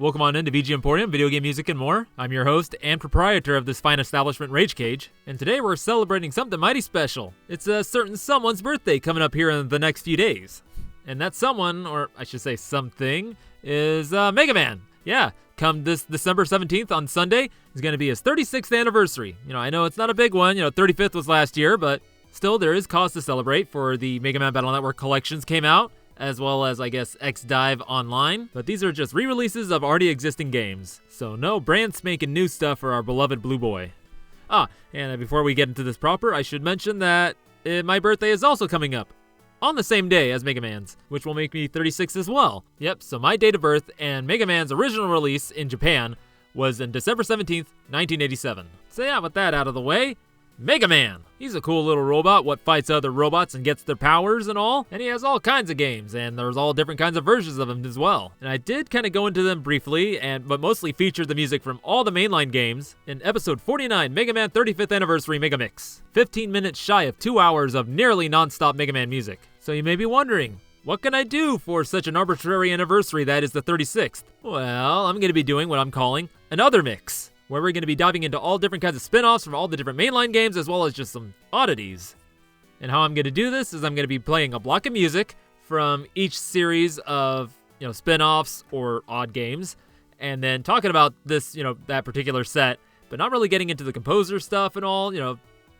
welcome on into VG Emporium, video game music and more. I'm your host and proprietor of this fine establishment, Rage Cage, and today we're celebrating something mighty special. It's a certain someone's birthday coming up here in the next few days. And that someone, or I should say something, is Mega Man. Yeah, come this December 17th on Sunday is going to be his 36th anniversary. I know it's not a big one, 35th was last year, but still there is cause to celebrate for the Mega Man Battle Network collections came out, as well as, I guess, X-Dive Online. But these are just re-releases of already existing games, so no brand spanking new stuff for our beloved Blue Boy. And before we get into this proper, I should mention that my birthday is also coming up on the same day as Mega Man's, which will make me 36 as well. Yep, so my date of birth and Mega Man's original release in Japan was in December 17th, 1987. So yeah, with that out of the way, Mega Man! He's a cool little robot what fights other robots and gets their powers and all, and he has all kinds of games, and there's all different kinds of versions of him as well. And I did kind of go into them briefly, but mostly featured the music from all the mainline games in episode 49, Mega Man 35th Anniversary Mega Mix. 15 minutes shy of 2 hours of nearly non-stop Mega Man music. So you may be wondering, what can I do for such an arbitrary anniversary that is the 36th? Well, I'm going to be doing what I'm calling another mix, where we're going to be diving into all different kinds of spin-offs from all the different mainline games, as well as just some oddities. And how I'm going to do this is I'm going to be playing a block of music from each series of, spin-offs or odd games, and then talking about this, that particular set, but not really getting into the composer stuff and all,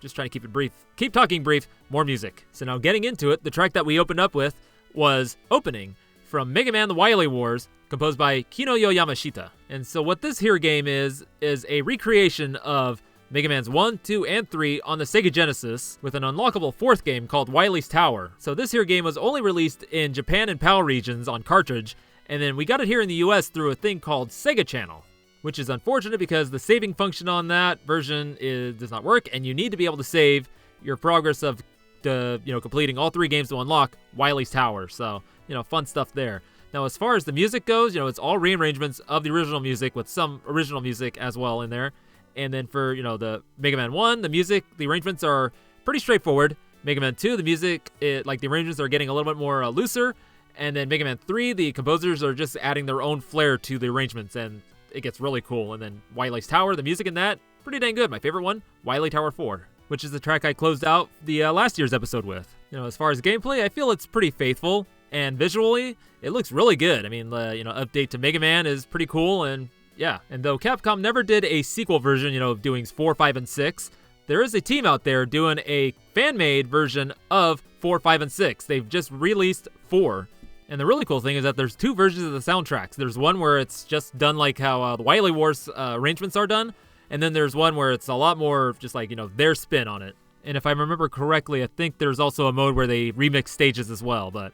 just trying to keep it brief. Keep talking brief, more music. So now getting into it, the track that we opened up with was Opening from Mega Man The Wily Wars, composed by Kinuyo Yamashita. And so what this here game is a recreation of Mega Man's 1, 2, and 3 on the Sega Genesis with an unlockable fourth game called Wily's Tower. So this here game was only released in Japan and PAL regions on cartridge, and then we got it here in the US through a thing called Sega Channel, which is unfortunate because the saving function on that version does not work, and you need to be able to save your progress of completing all 3 games to unlock Wily's Tower. So, fun stuff there. Now, as far as the music goes, it's all rearrangements of the original music with some original music as well in there. And then for, the Mega Man 1, the arrangements are pretty straightforward. Mega Man 2, the music, the arrangements are getting a little bit more looser. And then Mega Man 3, the composers are just adding their own flair to the arrangements, and it gets really cool. And then Wily's Tower, the music in that, pretty dang good. My favorite one, Wily Tower 4, which is the track I closed out the last year's episode with. As far as gameplay, I feel it's pretty faithful. And visually, it looks really good. I mean, update to Mega Man is pretty cool, and yeah. And though Capcom never did a sequel version, of doing 4, 5, and 6, there is a team out there doing a fan-made version of 4, 5, and 6. They've just released 4. And the really cool thing is that there's 2 versions of the soundtracks. There's one where it's just done like how the Wily Wars arrangements are done, and then there's one where it's a lot more just like, their spin on it. And if I remember correctly, I think there's also a mode where they remix stages as well, but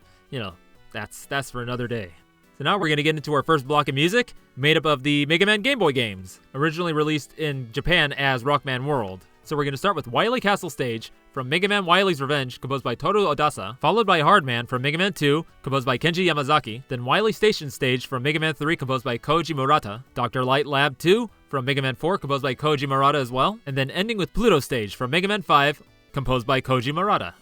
that's for another day. So now we're going to get into our first block of music, made up of the Mega Man Game Boy games, originally released in Japan as Rockman World. So we're going to start with Wily Castle Stage from Mega Man Wily's Revenge, composed by Toru Odasa, followed by Hard Man from Mega Man 2, composed by Kenji Yamazaki, then Wily Station Stage from Mega Man 3, composed by Kouji Murata, Dr. Light Lab 2 from Mega Man 4, composed by Kouji Murata as well, and then ending with Pluto Stage from Mega Man 5, composed by Kouji Murata.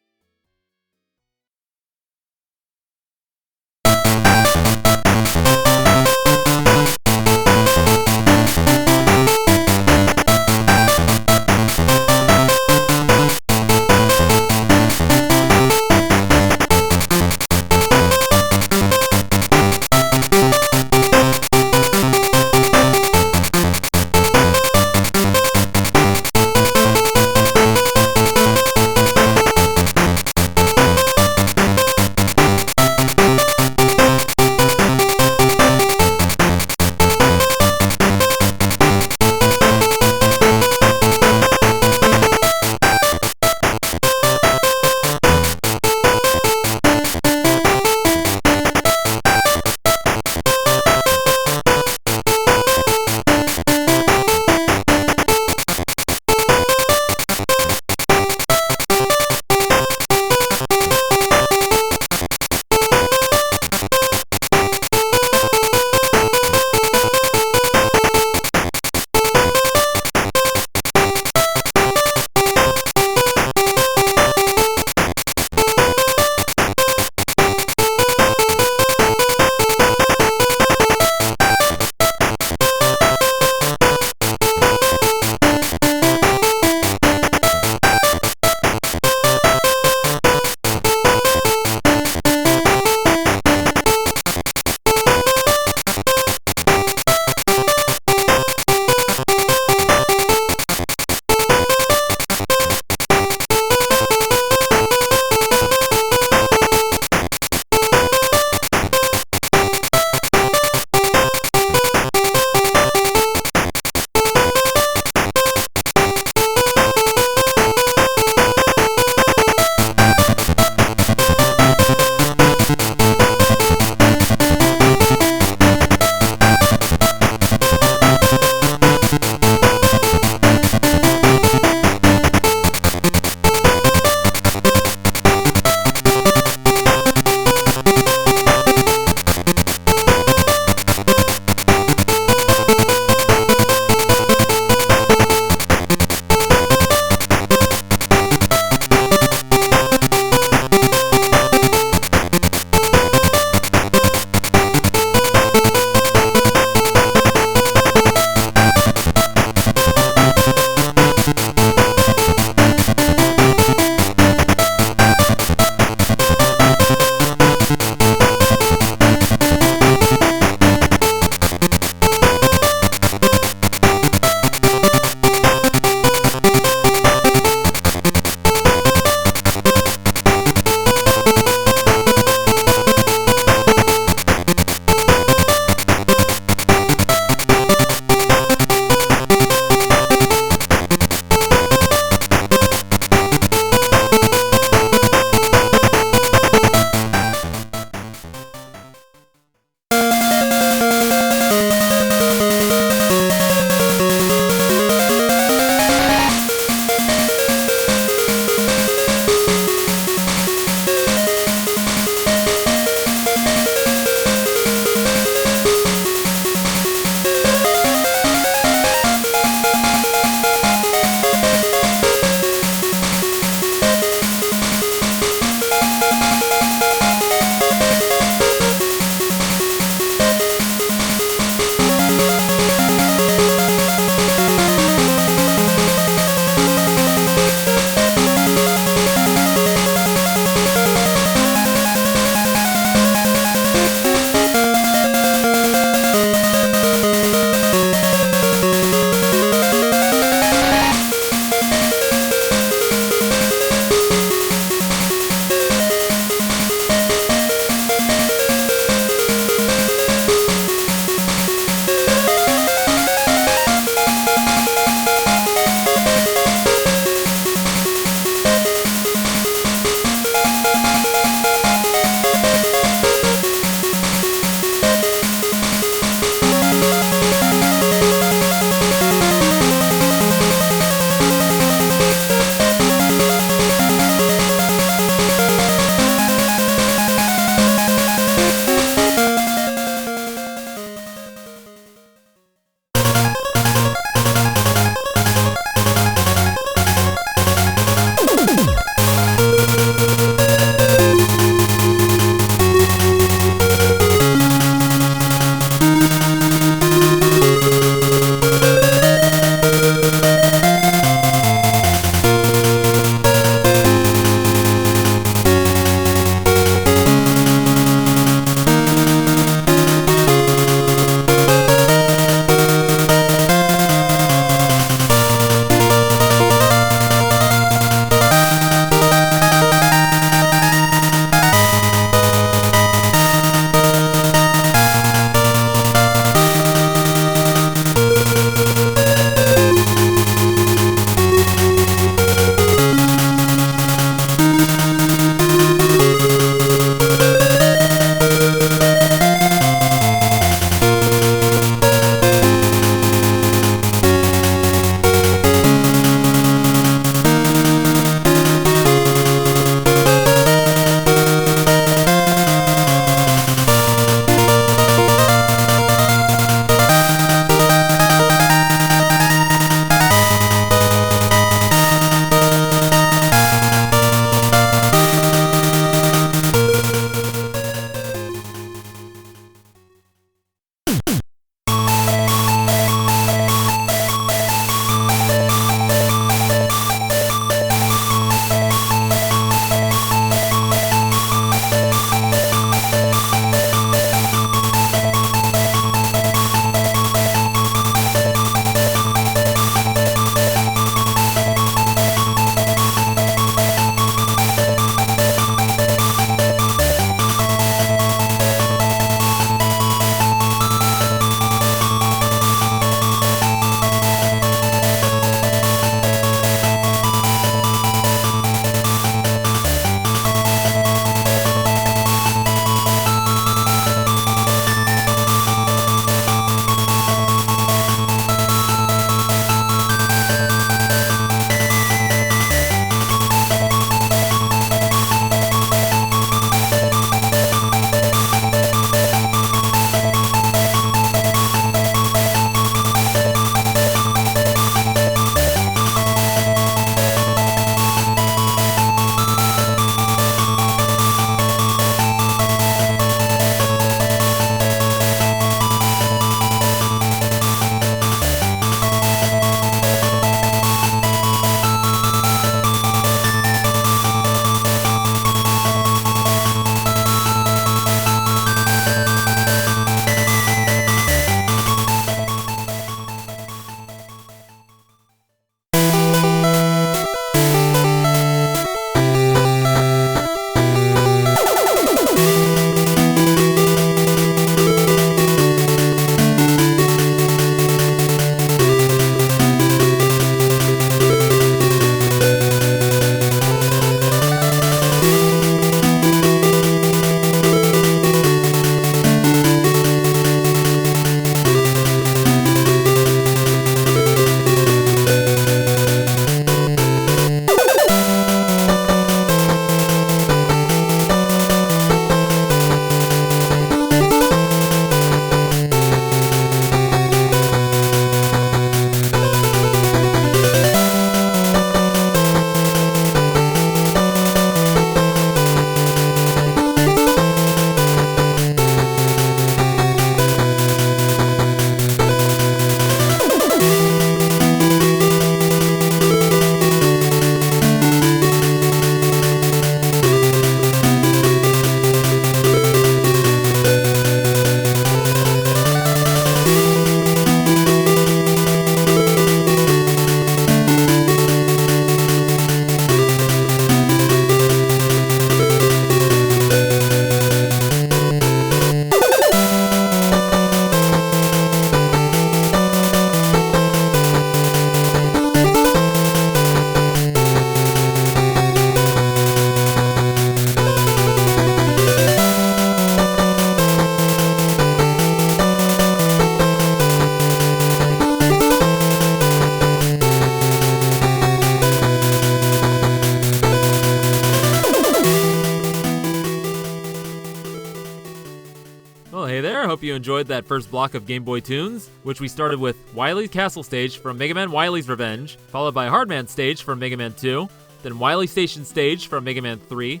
enjoyed that first block of Game Boy tunes, which we started with Wily's Castle stage from Mega Man Wily's Revenge, followed by Hardman stage from Mega Man 2, then Wily Station stage from Mega Man 3,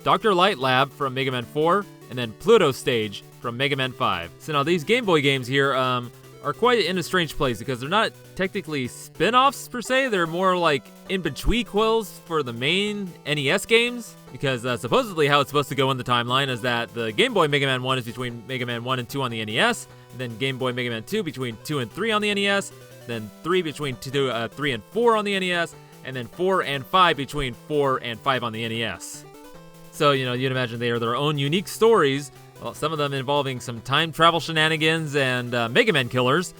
Dr. Light Lab from Mega Man 4, and then Pluto stage from Mega Man 5. So now these Game Boy games here are quite in a strange place because they're not technically spin-offs per se, they're more like in-between quills for the main NES games, because supposedly how it's supposed to go in the timeline is that the Game Boy Mega Man 1 is between Mega Man 1 and 2 on the NES, then Game Boy Mega Man 2 between 2 and 3 on the NES, then 3 between 3 and 4 on the NES, and then 4 and 5 between 4 and 5 on the NES. So, you'd imagine they are their own unique stories, well, some of them involving some time travel shenanigans and Mega Man killers,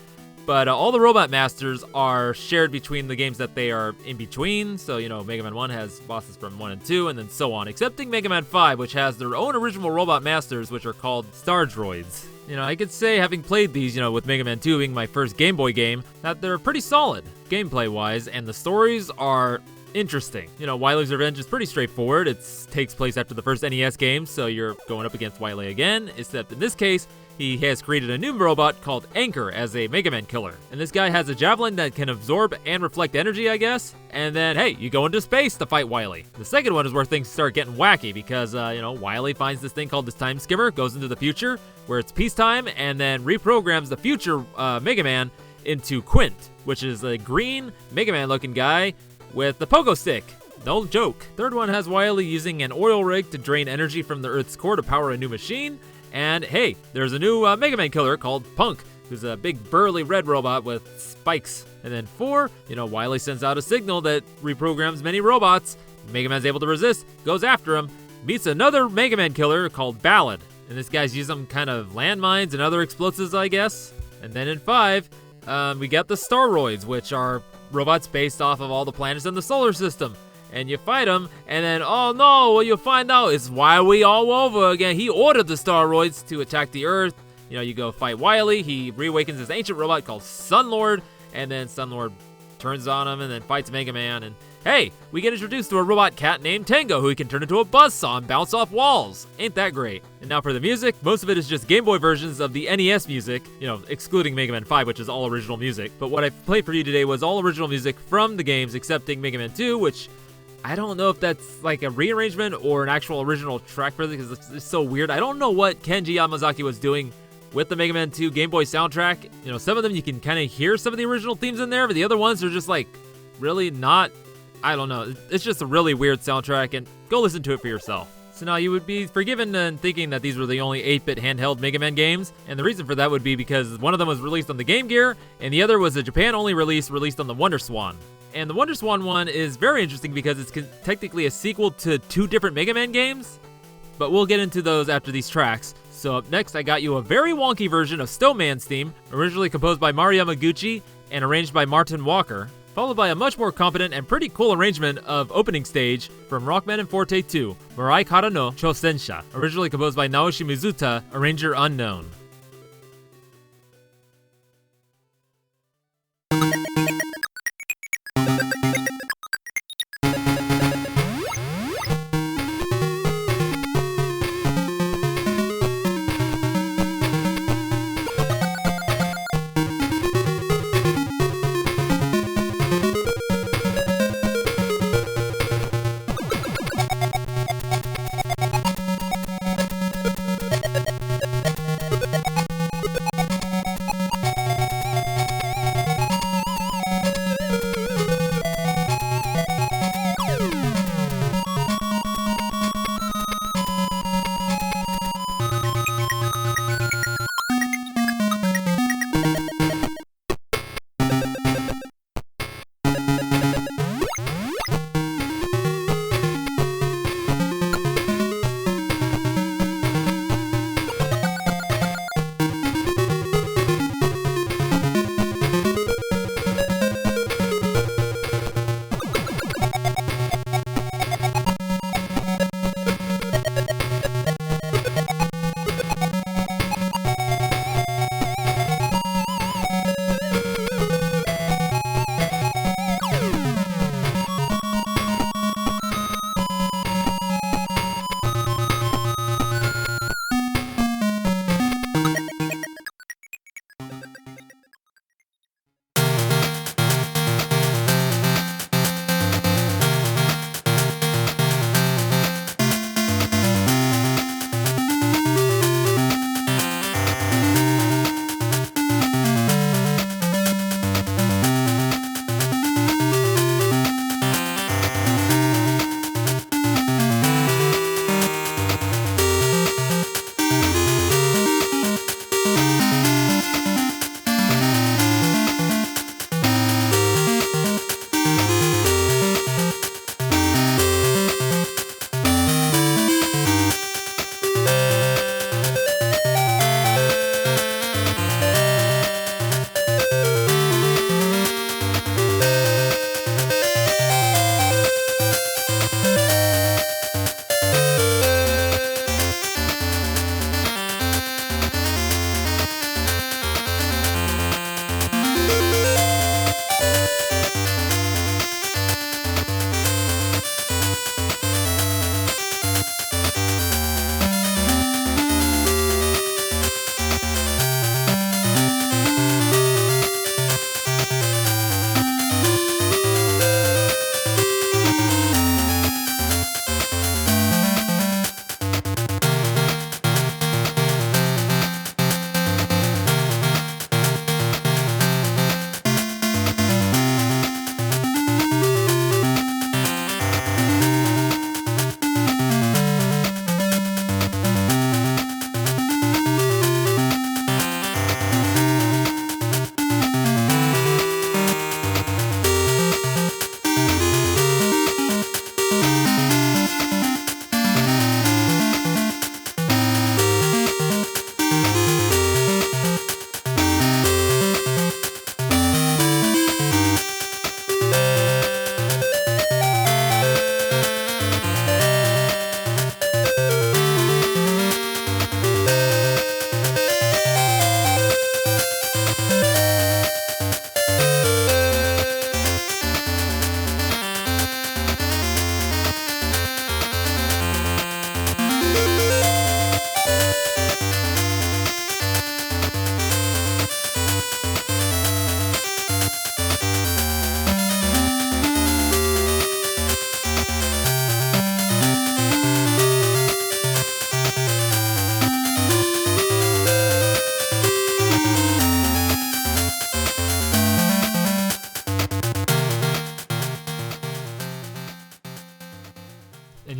but all the Robot Masters are shared between the games that they are in between, so, Mega Man 1 has bosses from 1 and 2, and then so on, excepting Mega Man 5, which has their own original Robot Masters, which are called Star Droids. I could say, having played these, with Mega Man 2 being my first Game Boy game, that they're pretty solid, gameplay-wise, and the stories are interesting. Wily's Revenge is pretty straightforward. It takes place after the first NES game, so you're going up against Wily again, except in this case, he has created a new robot called Enker as a Mega Man killer. And this guy has a javelin that can absorb and reflect energy, I guess. And then, hey, you go into space to fight Wily. The second one is where things start getting wacky because, Wily finds this thing called this time skimmer, goes into the future where it's peacetime, and then reprograms the future Mega Man into Quint, which is a green Mega Man looking guy with the pogo stick. No joke. Third one has Wily using an oil rig to drain energy from the Earth's core to power a new machine. And hey, there's a new Mega Man killer called Punk, who's a big burly red robot with spikes. And then 4, Wily sends out a signal that reprograms many robots. Mega Man's able to resist, goes after him, meets another Mega Man killer called Ballad. And this guy's using some kind of landmines and other explosives, I guess. And then in 5, we got the Staroids, which are robots based off of all the planets in the solar system. And you fight them, and then, oh no, what you'll find out is Wily all over again. He ordered the Staroids to attack the Earth. You go fight Wily, he reawakens his ancient robot called Sunlord, and then Sunlord turns on him and then fights Mega Man. And hey, we get introduced to a robot cat named Tango, who he can turn into a buzzsaw and bounce off walls. Ain't that great? And now for the music, most of it is just Game Boy versions of the NES music, excluding Mega Man 5, which is all original music. But what I played for you today was all original music from the games, excepting Mega Man 2, which I don't know if that's like a rearrangement or an actual original track for it, because it's so weird. I don't know what Kenji Yamazaki was doing with the Mega Man 2 Game Boy soundtrack. Some of them you can kind of hear some of the original themes in there, but the other ones are just like really not, I don't know. It's just a really weird soundtrack, and go listen to it for yourself. So now you would be forgiven in thinking that these were the only 8-bit handheld Mega Man games, and the reason for that would be because one of them was released on the Game Gear, and the other was a Japan-only release released on the Wonder Swan. And the Wonder Swan one is very interesting because it's technically a sequel to 2 different Mega Man games, but we'll get into those after these tracks. So up next, I got you a very wonky version of Snowman's theme, originally composed by Maru Yamaguchi and arranged by Martin Walker, followed by a much more competent and pretty cool arrangement of Opening Stage from Rockman and Forte 2, Mirai Kara no Coosensha, originally composed by Naoshi Mizuta, arranger unknown.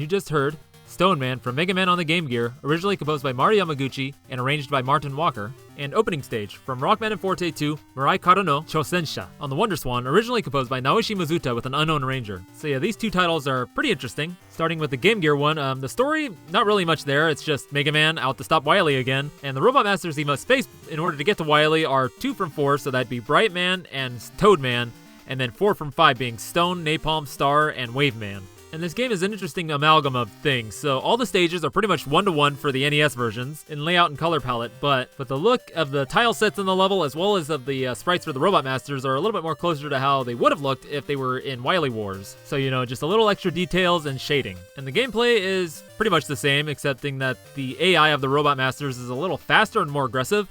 you just heard Stone Man from Mega Man on the Game Gear, originally composed by Mario Yamaguchi and arranged by Martin Walker, and Opening Stage from Rockman and Forte 2, Mirai Kara no Coosensha on the Wonder Swan, originally composed by Naoshi Mizuta with an unknown arranger. So yeah, these two titles are pretty interesting. Starting with the Game Gear one, the story, not really much there. It's just Mega Man out to stop Wily again, and the Robot Masters he must face in order to get to Wily are 2 from 4, so that'd be Bright Man and Toad Man, and then 4 from 5 being Stone, Napalm, Star, and Wave Man. And this game is an interesting amalgam of things, so all the stages are pretty much 1-to-1 for the NES versions in layout and color palette, but the look of the tile sets in the level as well as of the sprites for the Robot Masters are a little bit more closer to how they would have looked if they were in Wily Wars. So, you know, just a little extra details and shading. And the gameplay is pretty much the same, excepting that the AI of the Robot Masters is a little faster and more aggressive.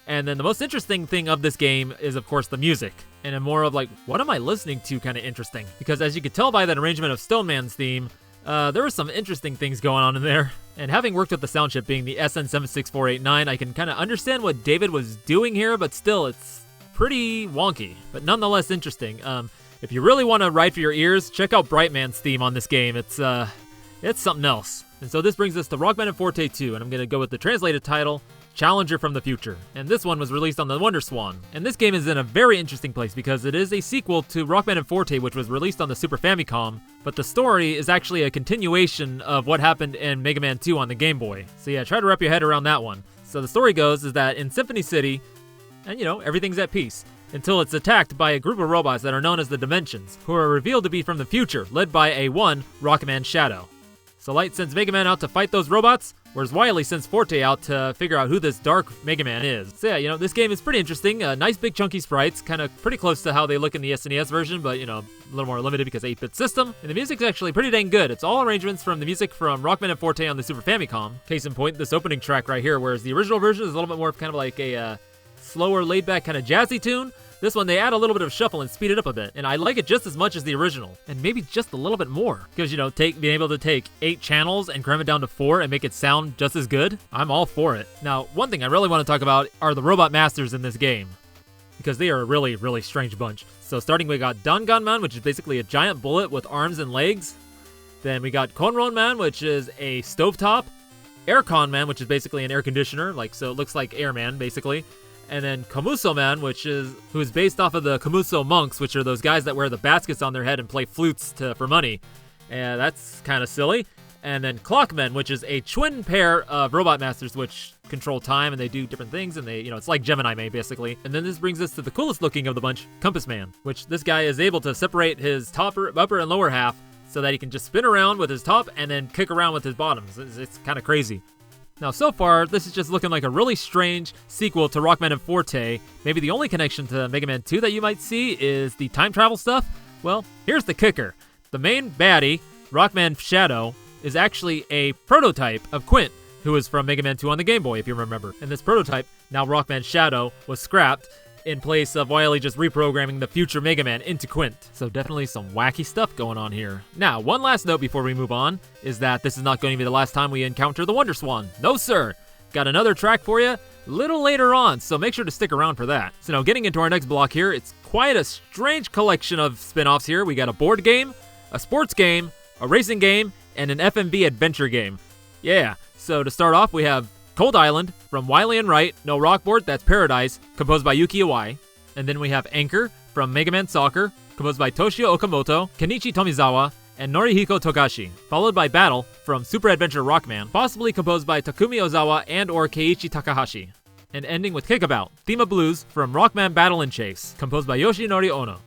And then the most interesting thing of this game is, of course, the music. And a more of like, what am I listening to kind of interesting? Because as you could tell by that arrangement of Stone Man's theme, there were some interesting things going on in there. And having worked with the sound chip being the SN76489, I can kind of understand what David was doing here, but still, it's pretty wonky. But nonetheless interesting. If you really want to ride for your ears, check out Brightman's theme on this game. It's something else. And so this brings us to Rockman and Forte 2, and I'm going to go with the translated title, Challenger from the Future. And this one was released on the Wonder Swan. And this game is in a very interesting place because it is a sequel to Rockman and Forte, which was released on the Super Famicom, but the story is actually a continuation of what happened in Mega Man 2 on the Game Boy. So yeah, try to wrap your head around that one. So the story goes is that in Symphony City, and you know, everything's at peace, until it's attacked by a group of robots that are known as the Dimensions, who are revealed to be from the future, led by a Rockman Shadow. So Light sends Mega Man out to fight those robots, whereas Wily sends Forte out to figure out who this dark Mega Man is. So yeah, you know, this game is pretty interesting. Nice big chunky sprites, kind of pretty close to how they look in the SNES version, but you know, a little more limited because 8-bit system. And the music's actually pretty dang good. It's all arrangements from the music from Rockman and Forte on the Super Famicom. Case in point, this opening track right here, whereas the original version is a little bit more kind of like a slower, laid-back kind of jazzy tune. This one, they add a little bit of shuffle and speed it up a bit, and I like it just as much as the original, and maybe just a little bit more. Because, you know, being able to take 8 channels and cram it down to 4 and make it sound just as good, I'm all for it. Now, one thing I really want to talk about are the Robot Masters in this game, because they are a really, really strange bunch. So starting, we got Dangan Man, which is basically a giant bullet with arms and legs. Then we got Konron Man, which is a stovetop. Aircon Man, which is basically an air conditioner, so it looks like Airman, basically. And then Komuso Man, who is based off of the Komuso monks, which are those guys that wear the baskets on their head and play flutes for money. And that's kind of silly. And then Clockmen, which is a twin pair of Robot Masters which control time and they do different things, and they, it's like Gemini Man, basically. And then this brings us to the coolest looking of the bunch, Compass Man, which this guy is able to separate his upper and lower half so that he can just spin around with his top and then kick around with his bottoms. It's kind of crazy. Now, so far, this is just looking like a really strange sequel to Rockman and Forte. Maybe the only connection to Mega Man 2 that you might see is the time travel stuff. Well, here's the kicker. The main baddie, Rockman Shadow, is actually a prototype of Quint, who was from Mega Man 2 on the Game Boy, if you remember. And this prototype, now Rockman Shadow, was scrapped in place of Wily just reprogramming the future Mega Man into Quint. So definitely some wacky stuff going on here. Now, one last note before we move on is that this is not going to be the last time we encounter the Wonder Swan. No, sir. Got another track for you a little later on, so make sure to stick around for that. So now, getting into our next block here, it's quite a strange collection of spin-offs here. We got a board game, a sports game, a racing game, and an FMV adventure game. Yeah, so to start off, we have Cold Island from Wily and Wright, no Rockboard, that's Paradise, composed by Yuki Iwai. And then we have Enker from Mega Man Soccer, composed by Toshio Okamoto, Kenichi Tomizawa, and Norihiko Togashi, followed by Battle from Super Adventure Rockman, possibly composed by Takumi Ozawa and or Keiichi Takahashi. And ending with Kickabout, theme of blues from Rockman Battle and Chase, composed by Yoshinori Ono.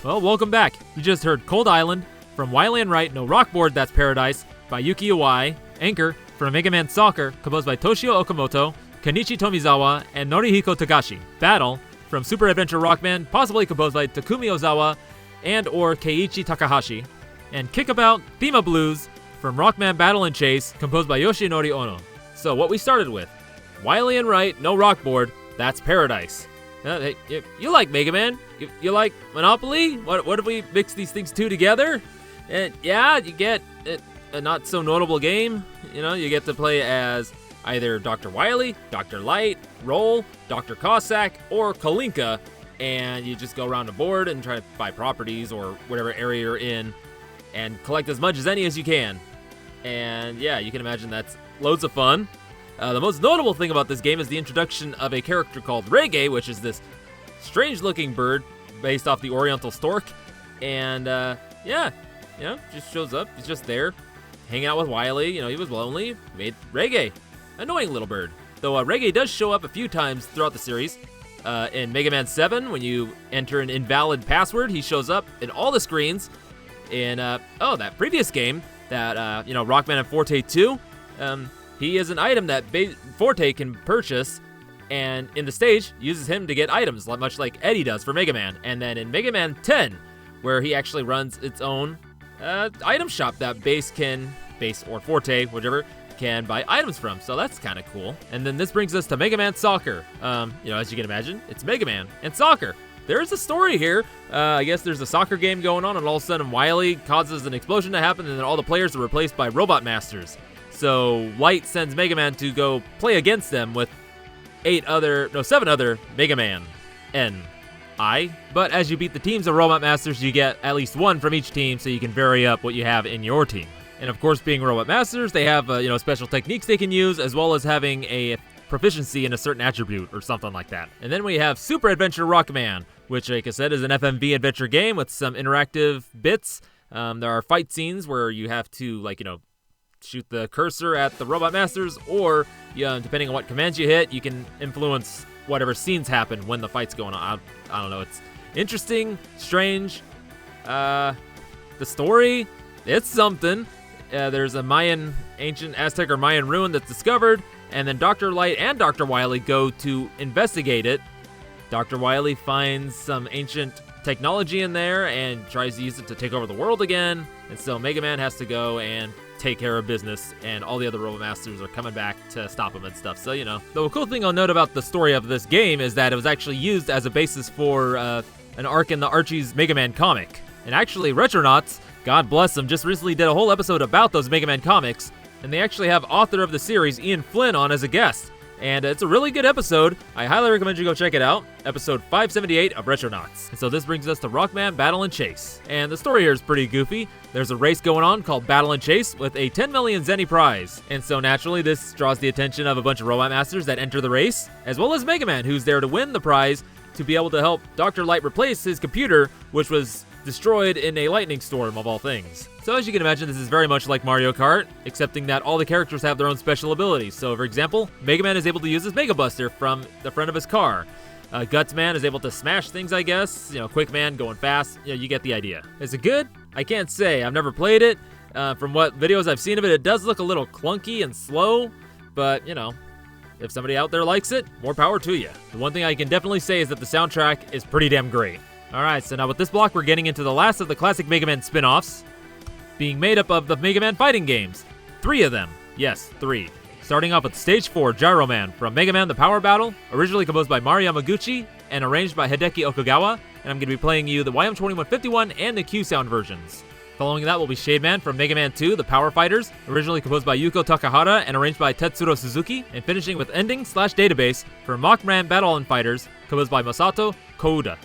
Well, welcome back. You just heard Cold Island from Wily and Wright, no Rockboard, That's Paradise, by Yuki Iwai, Enker from Mega Man Soccer, composed by Toshio Okamoto, Kenichi Tomizawa, and Norihiko Togashi. Battle from Super Adventure Rockman, possibly composed by Takumi Ozawa and or Keiichi Takahashi. And Kickabout Thema Blues from Rockman Battle and Chase, composed by Yoshinori Ono. So what we started with, Wily and Wright, no Rockboard, That's Paradise. Hey, you like Mega Man? You like Monopoly? What if we mix these things two together? And yeah, you get a not so notable game. You know, you get to play as either Dr. Wily, Dr. Light, Roll, Dr. Cossack, or Kalinka, and you just go around the board and try to buy properties or whatever area you're in and collect as much as any as you can. And yeah, you can imagine that's loads of fun. The most notable thing about this game is the introduction of a character called Reggae, which is this strange-looking bird based off the Oriental stork. And yeah, you know, just shows up. He's just there, hanging out with Wily. You know, he was lonely, made Reggae. Annoying little bird. Though Reggae does show up a few times throughout the series. In Mega Man 7, when you enter an invalid password, he shows up in all the screens. In that previous game, that Rockman and Forte 2, he is an item that Forte can purchase, and in the stage uses him to get items, much like Eddie does for Mega Man. And then in Mega Man 10, where he actually runs its own item shop that Base or Forte, whichever, can buy items from. So that's kind of cool. And then this brings us to Mega Man Soccer. As you can imagine, it's Mega Man and soccer. There's a story here. I guess there's a soccer game going on, and all of a sudden Wily causes an explosion to happen, and then all the players are replaced by robot masters. So Light sends Mega Man to go play against them with 7 other Mega Man But as you beat the teams of robot masters, you get at least one from each team, so you can vary up what you have in your team. And of course, being robot masters, they have special techniques they can use, as well as having a proficiency in a certain attribute or something like that. And then we have Super Adventure Rockman, which, like I said, is an FMV adventure game with some interactive bits. There are fight scenes where you have to, shoot the cursor at the robot masters, or depending on what commands you hit, you can influence whatever scenes happen when the fight's going on. I don't know. It's interesting, strange. The story, it's something. There's a ancient Aztec or Mayan ruin that's discovered, and then Dr. Light and Dr. Wily go to investigate it. Dr. Wily finds some ancient technology in there and tries to use it to take over the world again, and so Mega Man has to go and take care of business, and all the other Robot Masters are coming back to stop him and stuff. So, the cool thing I'll note about the story of this game is that it was actually used as a basis for an arc in the Archie's Mega Man comic. And actually, Retronauts, God bless them, just recently did a whole episode about those Mega Man comics, and they actually have author of the series, Ian Flynn, on as a guest. And it's a really good episode. I highly recommend you go check it out. Episode 578 of Retronauts. And so this brings us to Rockman Battle and Chase. And the story here is pretty goofy. There's a race going on called Battle and Chase with a 10 million Zenny prize. And so naturally this draws the attention of a bunch of Robot Masters that enter the race, as well as Mega Man, who's there to win the prize to be able to help Dr. Light replace his computer, which was destroyed in a lightning storm of all things. So as you can imagine, this is very much like Mario Kart, excepting that all the characters have their own special abilities. So for example, Mega Man is able to use his Mega Buster from the front of his car. Guts Man is able to smash things, I guess. Quick Man going fast. You get the idea. Is it good? I can't say. I've never played it. From what videos I've seen of it, it does look a little clunky and slow, but if somebody out there likes it, more power to you. The one thing I can definitely say is that the soundtrack is pretty damn great. Alright, so now with this block, we're getting into the last of the classic Mega Man spin-offs, being made up of the Mega Man fighting games. 3 of them. Yes, 3. Starting off with Stage 4, Gyro Man, from Mega Man The Power Battle, originally composed by Mari Yamaguchi and arranged by Hideki Okagawa, and I'm going to be playing you the YM2151 and the Q-Sound versions. Following that will be Shade Man from Mega Man 2, The Power Fighters, originally composed by Yuko Takahata and arranged by Tetsuro Suzuki, and finishing with Ending/Database for Rockman Battle and Fighters, composed by Masato Kouda.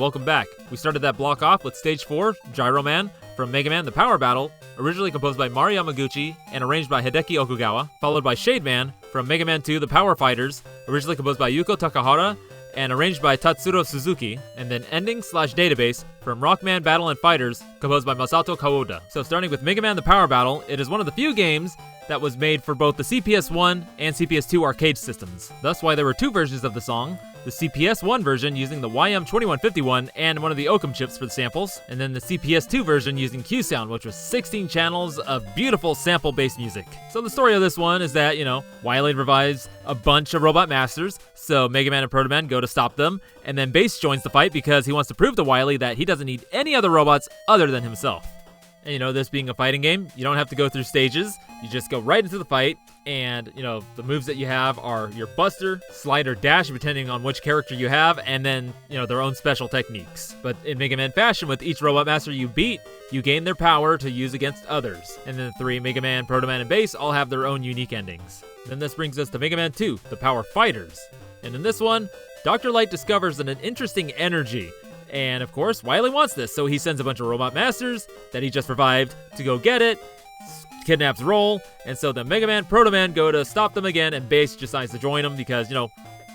welcome back. We started that block off with Stage 4, Gyro Man, from Mega Man The Power Battle, originally composed by Mari Yamaguchi and arranged by Hideki Okugawa, followed by Shade Man from Mega Man 2 The Power Fighters, originally composed by Yuko Takahara and arranged by Tatsuro Suzuki, and then Ending/Database from Rockman Battle and Fighters, composed by Masato Kaoda. So starting with Mega Man The Power Battle, it is one of the few games that was made for both the CPS-1 and CPS-2 arcade systems. Thus why there were two versions of the song, the CPS-1 version using the YM2151 and one of the Occam chips for the samples, and then the CPS-2 version using Q-Sound, which was 16 channels of beautiful sample-based music. So the story of this one is that, Wily revives a bunch of Robot Masters, so Mega Man and Proto Man go to stop them, and then Bass joins the fight because he wants to prove to Wily that he doesn't need any other robots other than himself. And this being a fighting game, you don't have to go through stages. You just go right into the fight, and the moves that you have are your Buster, Slide, or Dash, depending on which character you have, and then their own special techniques. But in Mega Man fashion, with each Robot Master you beat, you gain their power to use against others. And then the three, Mega Man, Proto Man, and Bass, all have their own unique endings. Then this brings us to Mega Man 2, The Power Fighters. And in this one, Dr. Light discovers an interesting energy. And of course, Wily wants this, so he sends a bunch of Robot Masters that he just revived to go get it, kidnaps Roll, and so the Mega Man, Proto Man go to stop them again, and Bass decides to join them because,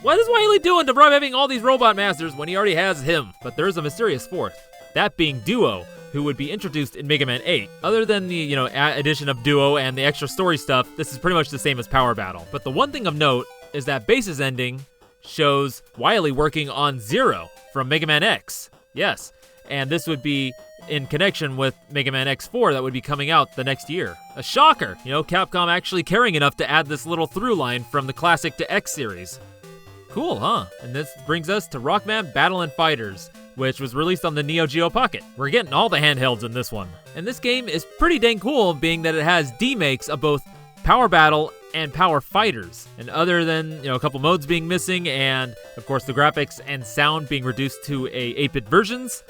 what is Wily doing to reviving all these Robot Masters when he already has him? But there is a mysterious fourth, that being Duo, who would be introduced in Mega Man 8. Other than the, addition of Duo and the extra story stuff, this is pretty much the same as Power Battle. But the one thing of note is that Bass's ending shows Wily working on Zero from Mega Man X. Yes, and this would be in connection with Mega Man X4 that would be coming out the next year. A shocker! Capcom actually caring enough to add this little through line from the classic to X series. Cool, huh? And this brings us to Rockman Battle and Fighters, which was released on the Neo Geo Pocket. We're getting all the handhelds in this one. And this game is pretty dang cool, being that it has D-makes of both Power Battle and Power Fighters. And other than, a couple modes being missing and, of course, the graphics and sound being reduced to a 8-bit versions,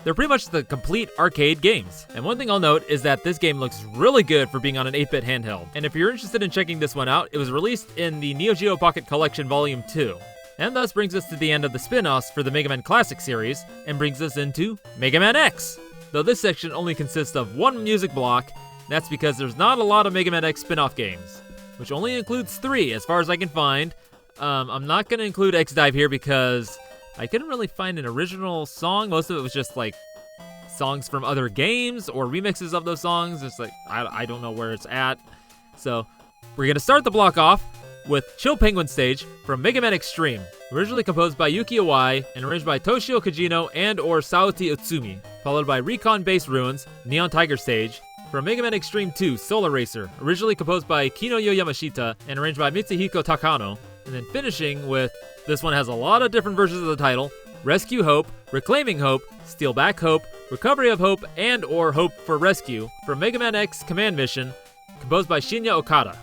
they're pretty much the complete arcade games. And one thing I'll note is that this game looks really good for being on an 8-bit handheld. And if you're interested in checking this one out, it was released in the Neo Geo Pocket Collection Volume 2. And thus brings us to the end of the spin-offs for the Mega Man Classic series, and brings us into Mega Man X. Though this section only consists of one music block, that's because there's not a lot of Mega Man X spin-off games, which only includes 3 as far as I can find. I'm not going to include X-Dive here because I couldn't really find an original song. Most of it was just like songs from other games or remixes of those songs. It's like, I don't know where it's at. So we're going to start the block off with Chill Penguin Stage from Mega Man Extreme, originally composed by Yuki Iwai and arranged by Toshio Kojino and or Saoti Utsumi, followed by Recon Base Ruins, Neon Tiger Stage, from Mega Man Extreme 2 Solar Racer, originally composed by Kinuyo Yamashita and arranged by Mitsuhiko Takano, and then finishing with, this one has a lot of different versions of the title, Rescue Hope, Reclaiming Hope, Steal Back Hope, Recovery of Hope, and or Hope for Rescue, from Mega Man X Command Mission, composed by Shinya Okada.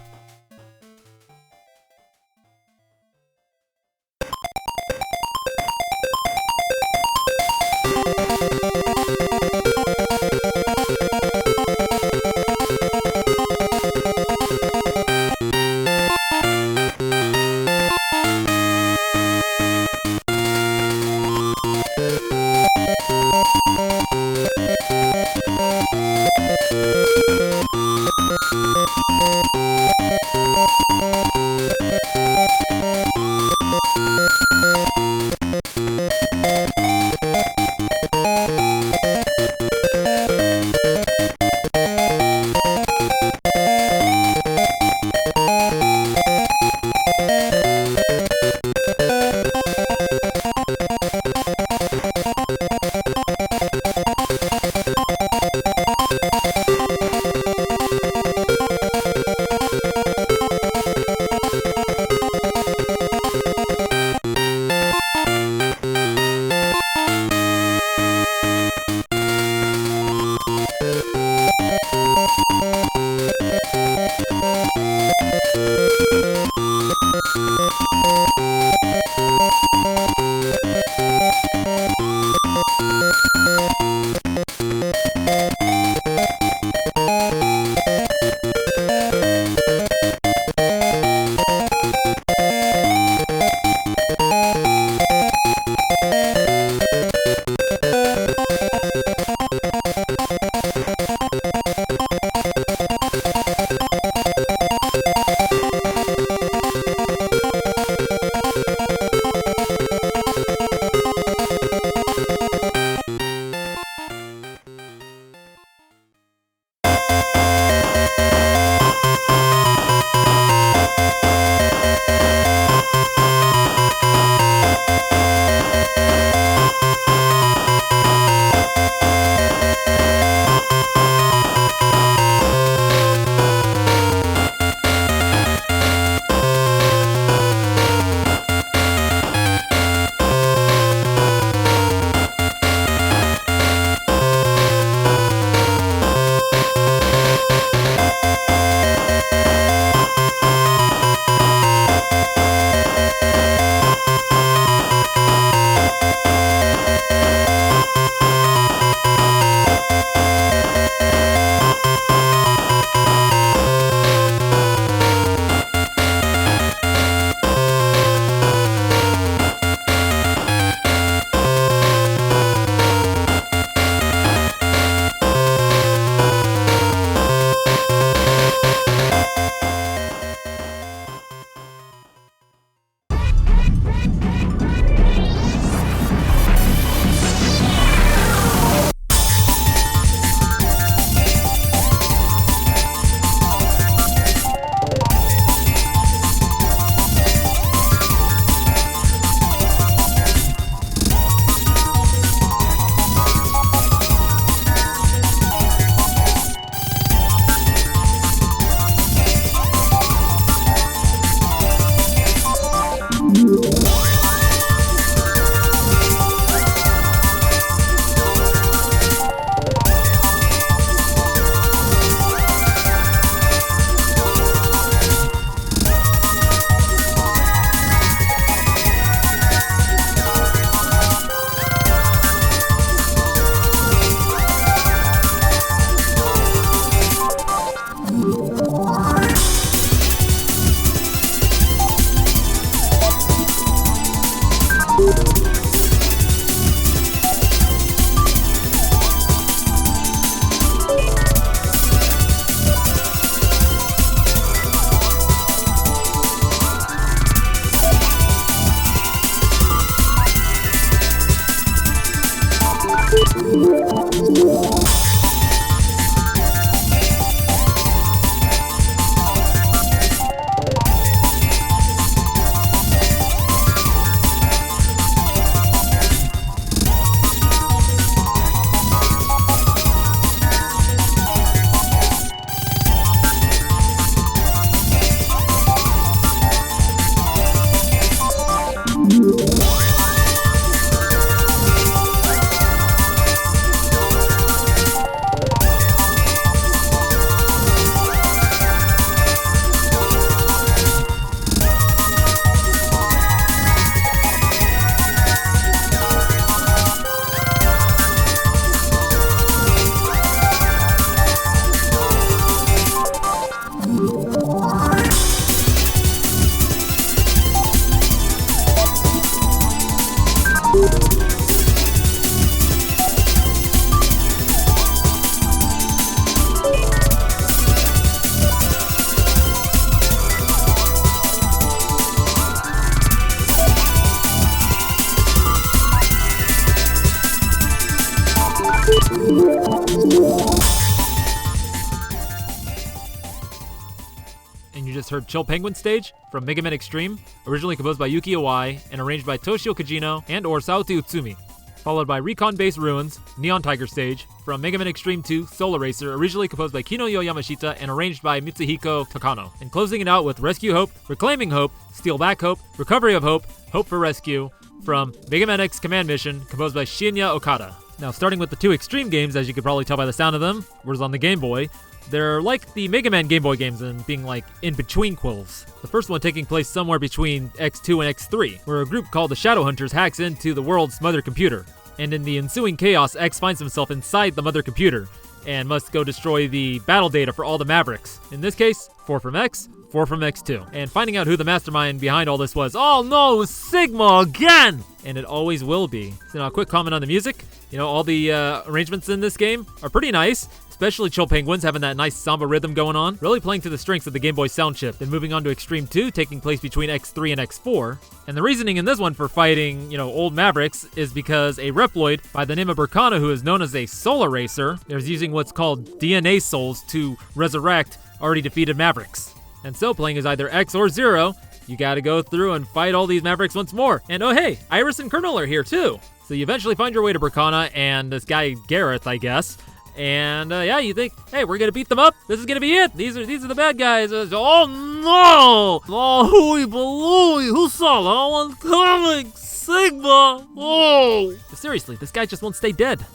And you just heard Chill Penguin Stage from Mega Man Extreme, originally composed by Yuki Iwai and arranged by Toshio Kojino and or Saoto Utsumi. Followed by Recon Base Ruins, Neon Tiger Stage from Mega Man Extreme 2 Solar Racer, originally composed by Kinuyo Yamashita and arranged by Mitsuhiko Takano. And closing it out with Rescue Hope, Reclaiming Hope, Steal Back Hope, Recovery of Hope, Hope for Rescue from Mega Man X Command Mission, composed by Shinya Okada. Now, starting with the two Extreme games, as you could probably tell by the sound of them, was on the Game Boy. They're like the Mega Man Game Boy games and being like in-between quills. The first one taking place somewhere between X2 and X3, where a group called the Shadow Hunters hacks into the world's mother computer. And in the ensuing chaos, X finds himself inside the mother computer and must go destroy the battle data for all the Mavericks. In this case, 4 from X, 4 from X2. And finding out who the mastermind behind all this was, oh no, it was Sigma again! And it always will be. So now a quick comment on the music. You know, all the arrangements in this game are pretty nice, especially Chill Penguins having that nice samba rhythm going on, really playing to the strengths of the Game Boy sound chip. Then moving on to Extreme 2, taking place between X3 and X4. And the reasoning in this one for fighting, you know, old Mavericks is because a Reploid by the name of Burkana, who is known as a Solar Racer, is using what's called DNA souls to resurrect already defeated Mavericks. And so playing as either X or Zero, you gotta go through and fight all these Mavericks once more. And oh hey, Iris and Colonel are here too. So you eventually find your way to Burkana and this guy Gareth, I guess. And yeah, you think, hey, we're gonna beat them up. This is gonna be it. These are the bad guys. Oh no! Oh, hooey balooey, who saw that one coming? Sigma! Oh! But seriously, this guy just won't stay dead.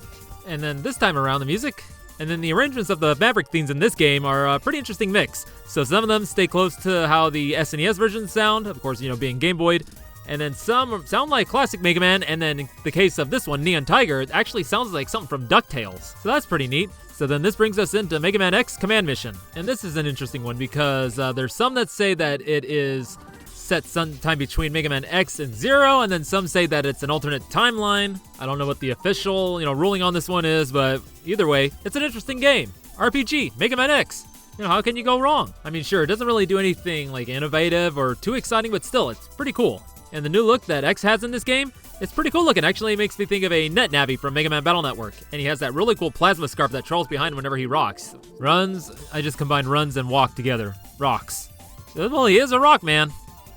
And then this time around, the music, and then the arrangements of the Maverick themes in this game are a pretty interesting mix. So some of them stay close to how the SNES versions sound, of course, you know, being Game Boy'd. And then some sound like classic Mega Man, and then in the case of this one, Neon Tiger, it actually sounds like something from DuckTales. So that's pretty neat. So then this brings us into Mega Man X Command Mission. And this is an interesting one because there's some that say that it is set sometime between Mega Man X and Zero, and then some say that it's an alternate timeline. I don't know what the official, you know, ruling on this one is, but either way, it's an interesting game. RPG, Mega Man X. You know, how can you go wrong? I mean, sure, it doesn't really do anything like innovative or too exciting, but still, it's pretty cool. And the new look that X has in this game, it's pretty cool looking. Actually, it makes me think of a Net Navi from Mega Man Battle Network. And he has that really cool plasma scarf that trolls behind whenever he rocks. Runs, I just combined runs and walk together. Rocks. Well, he is a rock man.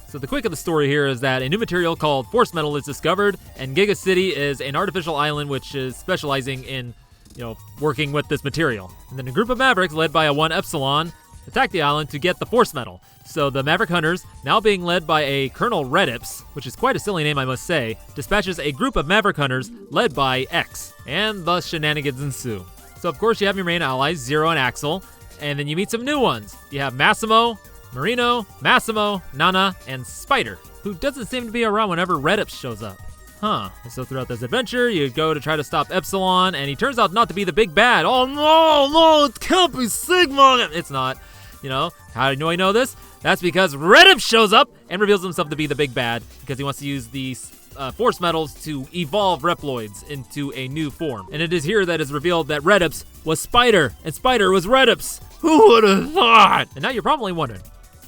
So the quick of the story here is that a new material called Force Metal is discovered, and Giga City is an artificial island which is specializing in, you know, working with this material. And then a group of Mavericks led by a 1 Epsilon attack the island to get the Force Metal. So the Maverick Hunters, now being led by a Colonel Redips, which is quite a silly name I must say, dispatches a group of Maverick Hunters led by X, and thus shenanigans ensue. So of course you have your main allies, Zero and Axel, and then you meet some new ones. You have Massimo, Marino, Massimo, Nana, and Spider, who doesn't seem to be around whenever Redips shows up. Huh. And so throughout this adventure, you go to try to stop Epsilon, and he turns out not to be the big bad. Oh no, it can't be Sigma! It's not. You know, how do I know this? That's because Redips shows up and reveals himself to be the big bad because he wants to use these force metals to evolve Reploids into a new form. And it is here that is revealed that Redips was Spider, and Spider was Redips. Who would have thought? And now you're probably wondering,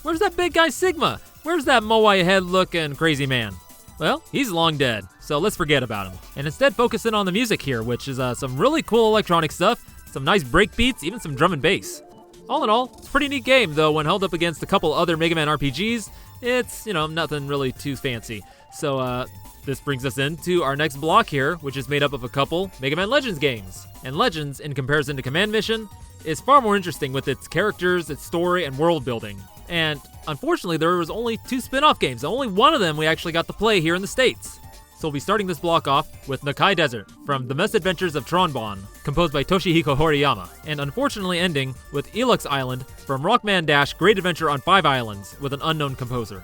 where's that big guy Sigma? Where's that Moai head looking crazy man? Well, he's long dead. so let's forget about them. And instead focus in on the music here, which is some really cool electronic stuff, some nice break beats, even some drum and bass. All in all, it's a pretty neat game, though when held up against a couple other Mega Man RPGs, it's, nothing really too fancy. So, this brings us into our next block here, which is made up of a couple Mega Man Legends games. And Legends, in comparison to Command Mission, is far more interesting with its characters, its story, and world building. And unfortunately, there was only 2 spin-off games. Only one of them we actually got to play here in the States. So we'll be starting this block off with Nakai Desert from The Misadventures of Tronbon, composed by Toshihiko Horiyama, and unfortunately ending with Elux Island from Rockman - Great Adventure on 5 Islands with an unknown composer.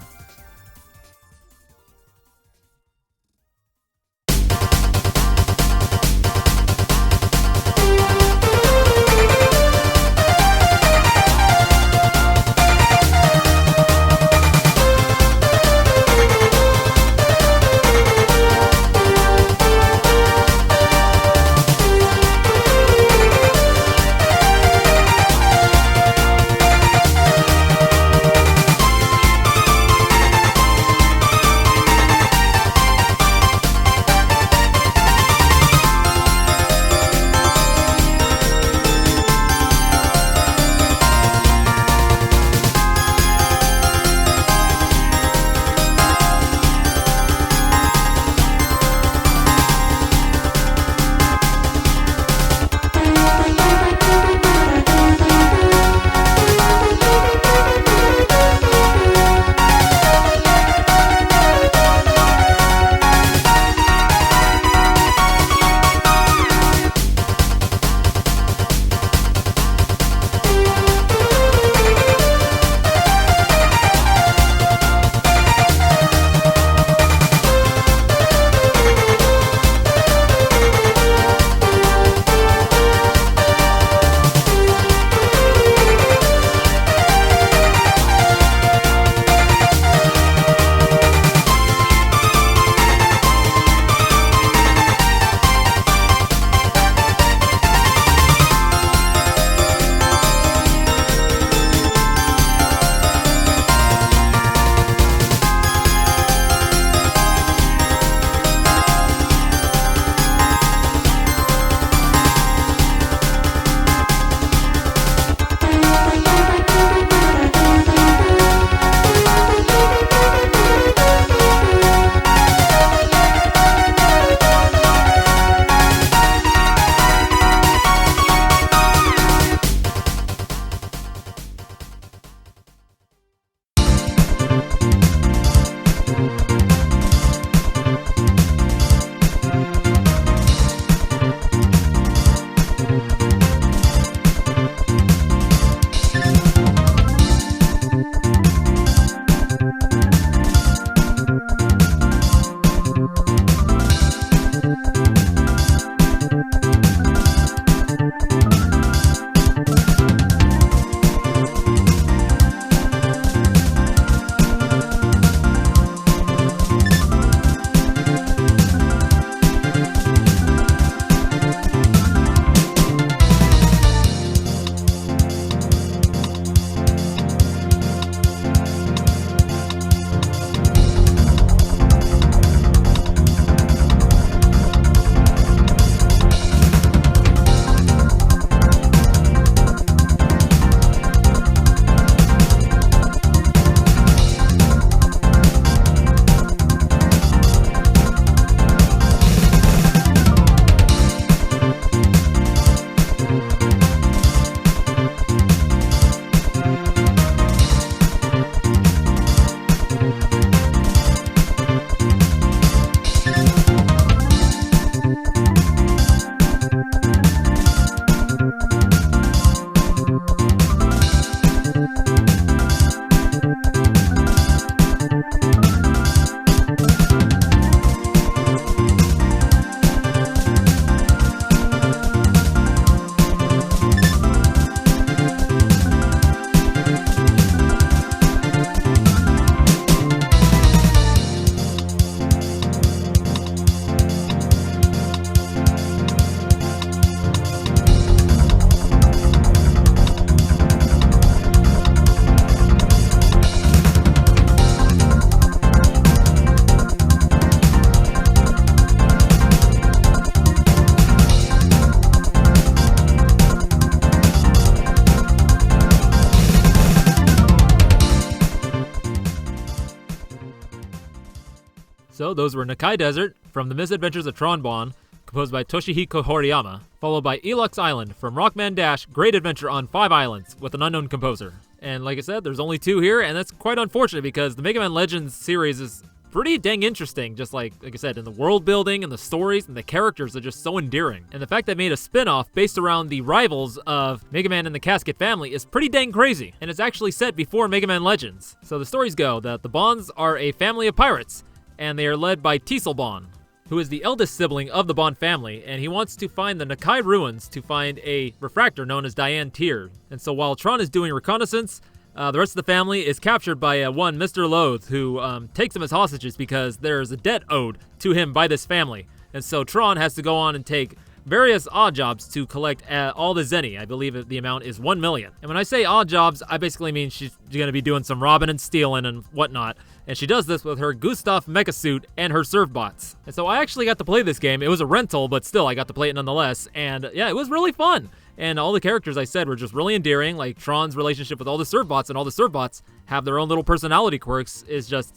So those were Nakai Desert from The Misadventures of Tron Bonne, composed by Toshihiko Horiyama, followed by Elux Island from Rockman Dash Great Adventure on 5 Islands with an unknown composer. And like I said, there's only 2 here, and that's quite unfortunate because the Mega Man Legends series is pretty dang interesting, just like I said, in the world building and the stories and the characters are just so endearing. And the fact that they made a spin-off based around the rivals of Mega Man and the Casket family is pretty dang crazy, and it's actually set before Mega Man Legends. So the stories go that the Bonds are a family of pirates, and they are led by Teasel Bonne, who is the eldest sibling of the Bonne family, and he wants to find the Nakai ruins to find a refractor known as Diane Tier. And so while Tron is doing reconnaissance, the rest of the family is captured by one Mr. Loath, who takes them as hostages because there's a debt owed to him by this family. And so Tron has to go on and take various odd jobs to collect all the zenny. I believe the amount is 1 million. And when I say odd jobs, I basically mean she's going to be doing some robbing and stealing and whatnot. And she does this with her Gustav mecha suit and her surf bots. And so I actually got to play this game. It was a rental, but still I got to play it nonetheless. And yeah, it was really fun. And all the characters I said were just really endearing, like Tron's relationship with all the surf bots, and all the surf bots have their own little personality quirks is just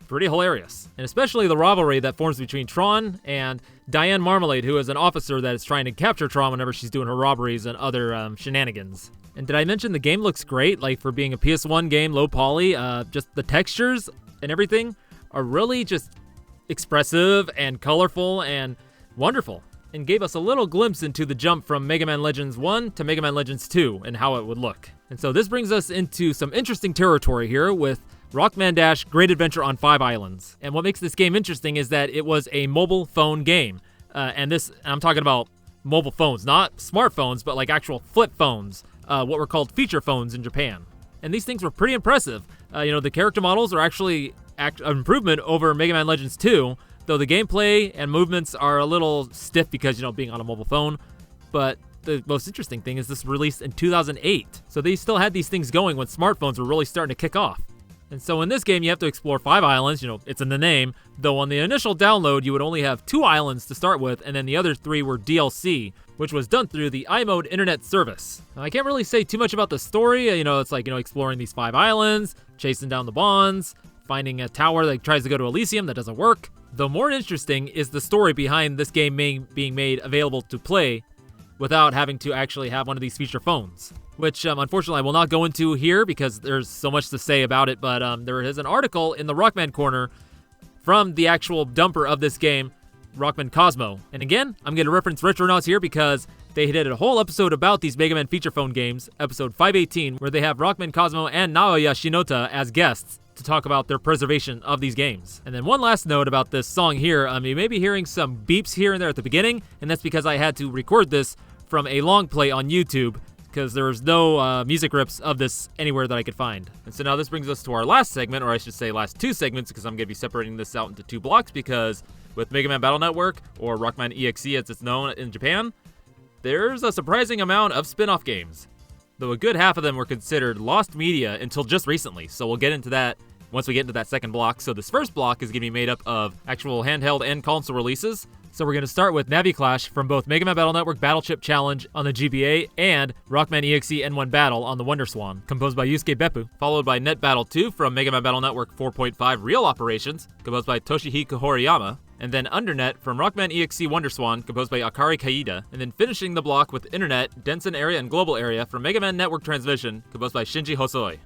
pretty hilarious. And especially the rivalry that forms between Tron and Diane Marmalade, who is an officer that is trying to capture Tron whenever she's doing her robberies and other shenanigans. And did I mention the game looks great? Like for being a PS1 game, low poly, just the textures and everything are really just expressive and colorful and wonderful, and gave us a little glimpse into the jump from Mega Man Legends 1 to Mega Man Legends 2 and how it would look. And so this brings us into some interesting territory here with Rockman Dash Great Adventure on 5 Islands. And what makes this game interesting is that it was a mobile phone game. And I'm talking about mobile phones, not smartphones, but like actual flip phones, what were called feature phones in Japan. And these things were pretty impressive. The character models are actually an improvement over Mega Man Legends 2, though the gameplay and movements are a little stiff because, being on a mobile phone. But the most interesting thing is this released in 2008. So they still had these things going when smartphones were really starting to kick off. And so in this game, you have to explore 5 islands, it's in the name, though on the initial download, you would only have 2 islands to start with, and then the other 3 were DLC, which was done through the iMode internet service. Now, I can't really say too much about the story, it's like, exploring these 5 islands, chasing down the Bonds, finding a tower that tries to go to Elysium that doesn't work. Though more interesting is the story behind this game being made available to play without having to actually have one of these feature phones, which unfortunately I will not go into here because there's so much to say about it, but there is an article in the Rockman corner from the actual dumper of this game, Rockman Cosmo. And again, I'm going to reference Retronauts here because they did a whole episode about these Mega Man feature phone games, episode 518, where they have Rockman Cosmo and Naoya Shinota as guests to talk about their preservation of these games. And then one last note about this song here, you may be hearing some beeps here and there at the beginning, and that's because I had to record this from a long play on YouTube because there was no music rips of this anywhere that I could find. And so now this brings us to our last segment, or I should say last 2 segments, because I'm going to be separating this out into 2 blocks because with Mega Man Battle Network, or Rockman EXE as it's known in Japan, there's a surprising amount of spin-off games, though a good half of them were considered lost media until just recently, so we'll get into that once we get into that second block. So this first block is going to be made up of actual handheld and console releases. So we're going to start with Navi Clash from both Mega Man Battle Network Battle Chip Challenge on the GBA and Rockman EXE N1 Battle on the Wonder Swan, composed by Yusuke Beppu, followed by Net Battle 2 from Mega Man Battle Network 4.5 Real Operations, composed by Toshihiko Horiyama, and then Undernet from Rockman EXE Wonder Swan, composed by Akari Kaida, and then finishing the block with Internet, Densen Area, and Global Area from Mega Man Network Transmission, composed by Shinji Hosoi.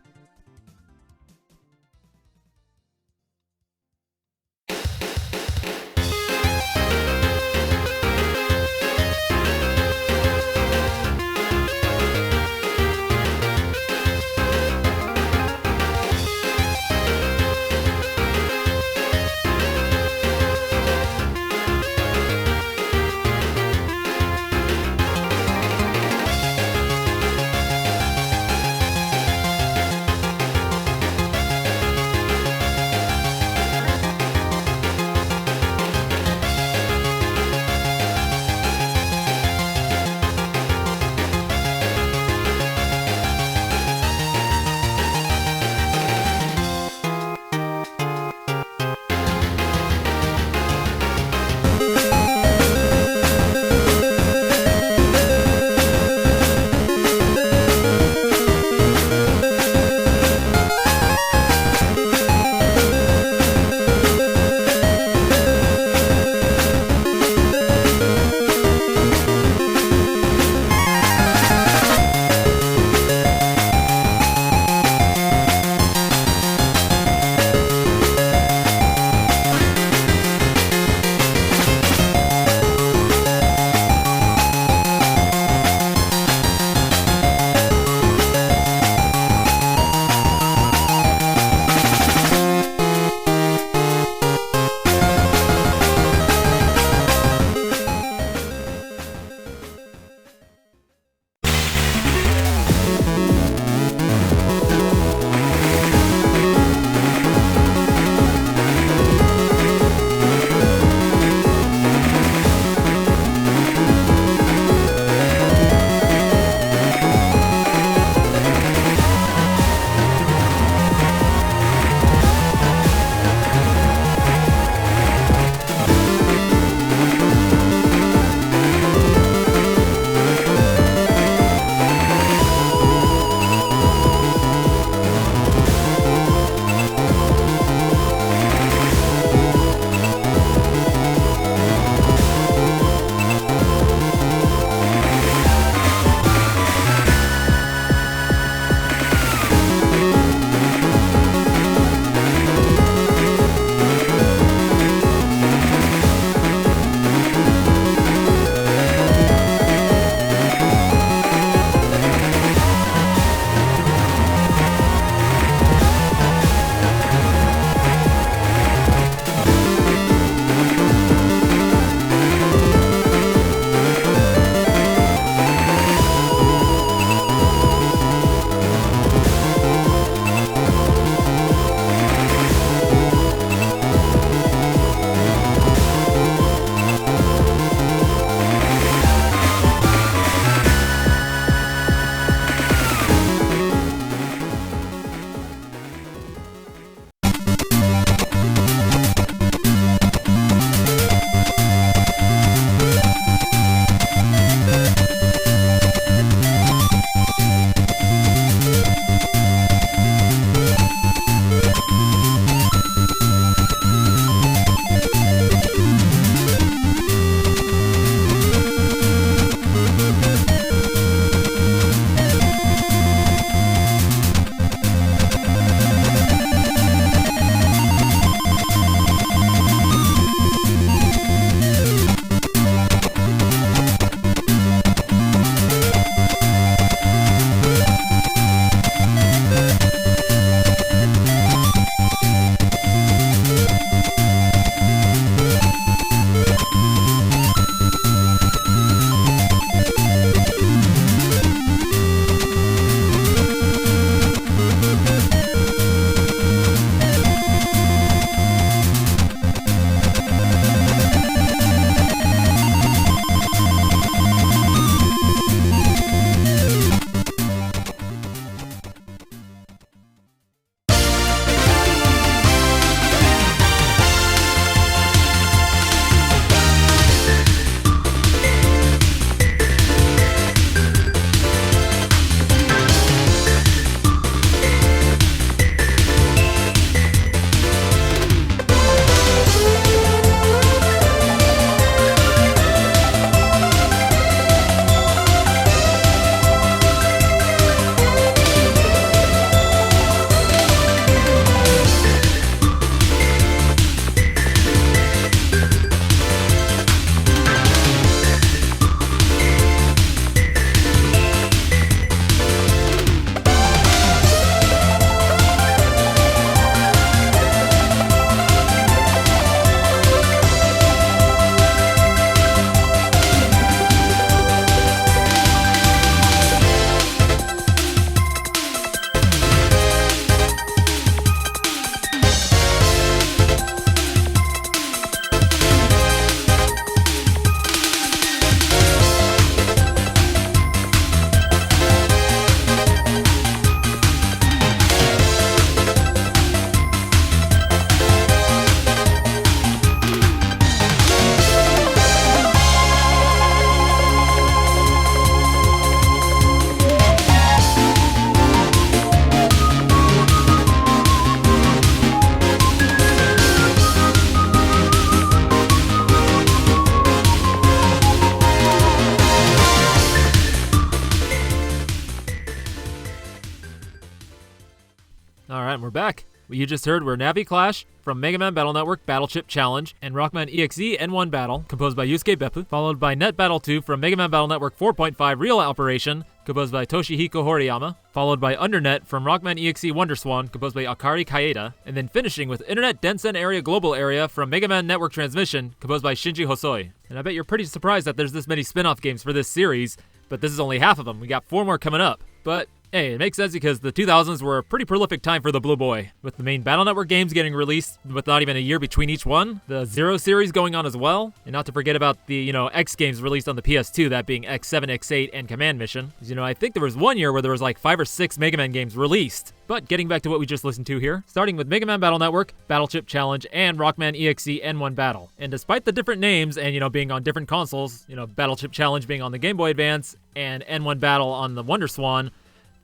Alright, we're back. What you just heard were Navi Clash from Mega Man Battle Network Battle Chip Challenge and Rockman EXE N1 Battle, composed by Yusuke Beppu, followed by Net Battle 2 from Mega Man Battle Network 4.5 Real Operation, composed by Toshihiko Horiyama, followed by Undernet from Rockman EXE Wonder Swan, composed by Akari Kaeda, and then finishing with Internet Densen Area Global Area from Mega Man Network Transmission, composed by Shinji Hosoi. And I bet you're pretty surprised that there's this many spin-off games for this series, but this is only half of them. We got 4 more coming up. But hey, it makes sense because the 2000s were a pretty prolific time for the Blue Boy, with the main Battle Network games getting released with not even a year between each one, the Zero series going on as well, and not to forget about the, X games released on the PS2, that being X7, X8, and Command Mission. I think there was one year where there was like 5 or 6 Mega Man games released. But getting back to what we just listened to here, starting with Mega Man Battle Network, Battle Chip Challenge, and Rockman EXE N1 Battle. And despite the different names and, being on different consoles, Battle Chip Challenge being on the Game Boy Advance and N1 Battle on the Wonder Swan,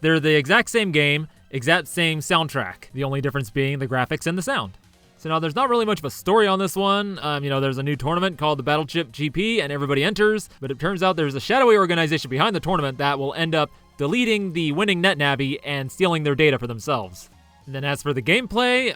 they're the exact same game, exact same soundtrack, the only difference being the graphics and the sound. So now there's not really much of a story on this one. There's a new tournament called the Battle Chip GP and everybody enters, but it turns out there's a shadowy organization behind the tournament that will end up deleting the winning NetNavi and stealing their data for themselves. And then as for the gameplay,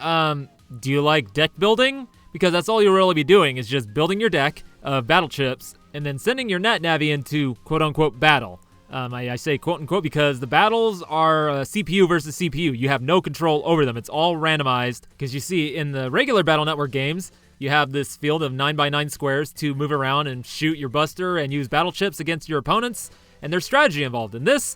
do you like deck building? Because that's all you'll really be doing is just building your deck of battle chips and then sending your NetNavi into quote-unquote battle. I say quote-unquote because the battles are CPU versus CPU. You have no control over them. It's all randomized. Because you see, in the regular Battle Network games, you have this field of 9x9 squares to move around and shoot your buster and use battle chips against your opponents. And there's strategy involved. In this,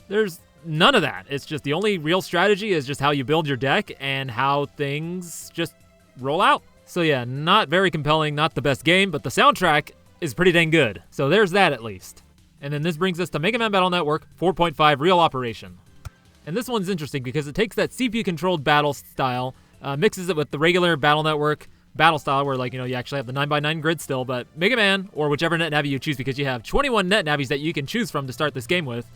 there's none of that. It's just the only real strategy is just how you build your deck and how things just roll out. So yeah, not very compelling, not the best game, but the soundtrack is pretty dang good. So there's that at least. And then this brings us to Mega Man Battle Network 4.5 Real Operation. And this one's interesting because it takes that CPU-controlled battle style, mixes it with the regular Battle Network battle style where, you actually have the 9x9 grid still, but Mega Man, or whichever NetNavi you choose, because you have 21 NetNavis that you can choose from to start this game with,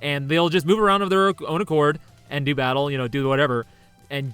and they'll just move around of their own accord and do battle, do whatever.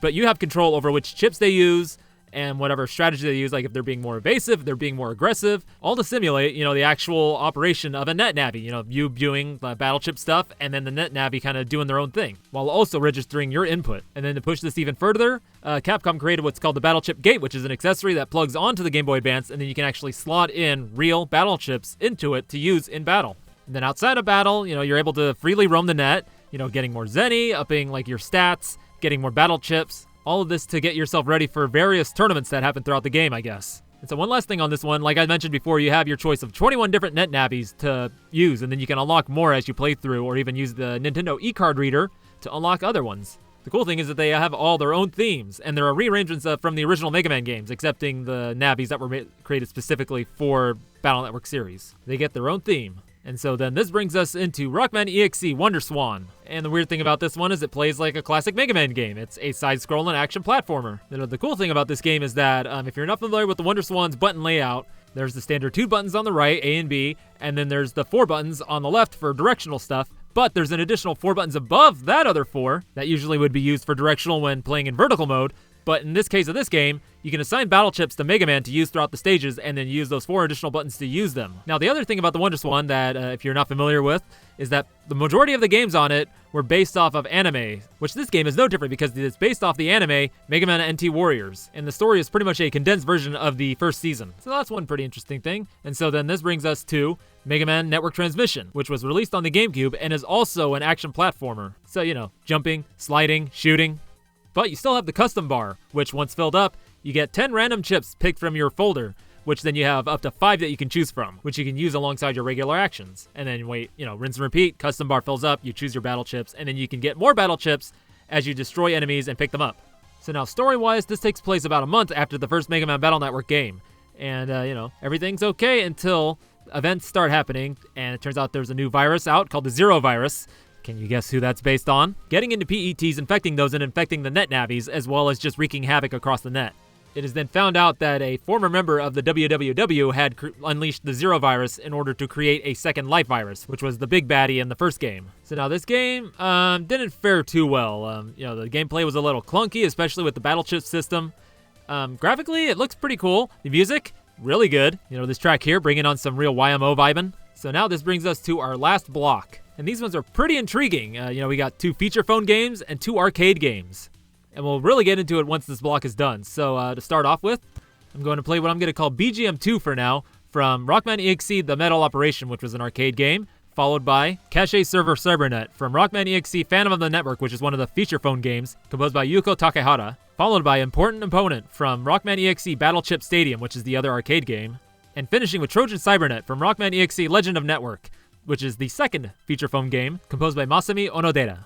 But you have control over which chips they use, and whatever strategy they use, like if they're being more evasive, if they're being more aggressive, all to simulate, the actual operation of a NetNavi, you viewing the battle chip stuff, and then the NetNavi kind of doing their own thing, while also registering your input. And then to push this even further, Capcom created what's called the Battle Chip Gate, which is an accessory that plugs onto the Game Boy Advance, and then you can actually slot in real battle chips into it to use in battle. And then outside of battle, you're able to freely roam the net, getting more Zenny, upping your stats, getting more battle chips. All of this to get yourself ready for various tournaments that happen throughout the game, I guess. And so one last thing on this one, like I mentioned before, you have your choice of 21 different NetNavis to use, and then you can unlock more as you play through, or even use the Nintendo eCard reader to unlock other ones. The cool thing is that they have all their own themes, and there are rearrangements from the original Mega Man games, excepting the Navis that were created specifically for Battle Network series. They get their own theme. And so then this brings us into Rockman EXE Wonder Swan. And the weird thing about this one is it plays like a classic Mega Man game. It's a side-scrolling action platformer. The cool thing about this game is that if you're not familiar with the Wonder Swan's button layout, there's the standard 2 buttons on the right, A and B, and then there's the 4 buttons on the left for directional stuff. But there's an additional 4 buttons above that other 4 that usually would be used for directional when playing in vertical mode. But in this case of this game, you can assign battle chips to Mega Man to use throughout the stages and then use those 4 additional buttons to use them. Now, the other thing about the Wonder Swan that, if you're not familiar with, is that the majority of the games on it were based off of anime, which this game is no different because it's based off the anime Mega Man NT Warriors, and the story is pretty much a condensed version of the first season. So that's one pretty interesting thing. And so then this brings us to Mega Man Network Transmission, which was released on the GameCube and is also an action platformer. So, jumping, sliding, shooting. But you still have the custom bar, which once filled up, you get 10 random chips picked from your folder, which then you have up to 5 that you can choose from, which you can use alongside your regular actions. And then wait, rinse and repeat, custom bar fills up, you choose your battle chips, and then you can get more battle chips as you destroy enemies and pick them up. So now story-wise, this takes place about a month after the first Mega Man Battle Network game. And, everything's okay until events start happening, and it turns out there's a new virus out called the Zero virus. Can you guess who that's based on? Getting into PETs, infecting those, and infecting the NetNavis, as well as just wreaking havoc across the net. It is then found out that a former member of the WWW had unleashed the Zero virus in order to create a second life virus, which was the big baddie in the first game. So now this game didn't fare too well. The gameplay was a little clunky, especially with the battle chip system. Graphically, it looks pretty cool. The music, really good. This track here, bringing on some real YMO vibing. So now this brings us to our last block. And these ones are pretty intriguing. We got 2 feature phone games and 2 arcade games. and we'll really get into it once this block is done. So to start off with, I'm going to play what I'm going to call BGM 2 for now, from Rockman EXE The Metal Operation, which was an arcade game, followed by Cache Server Cybernet from Rockman EXE Phantom of the Network, which is one of the feature phone games, composed by Yuko Takehara, followed by Important Opponent from Rockman EXE Battle Chip Stadium, which is the other arcade game, and finishing with Trojan Cybernet from Rockman EXE Legend of Network, which is the second feature phone game, composed by Masami Onodera.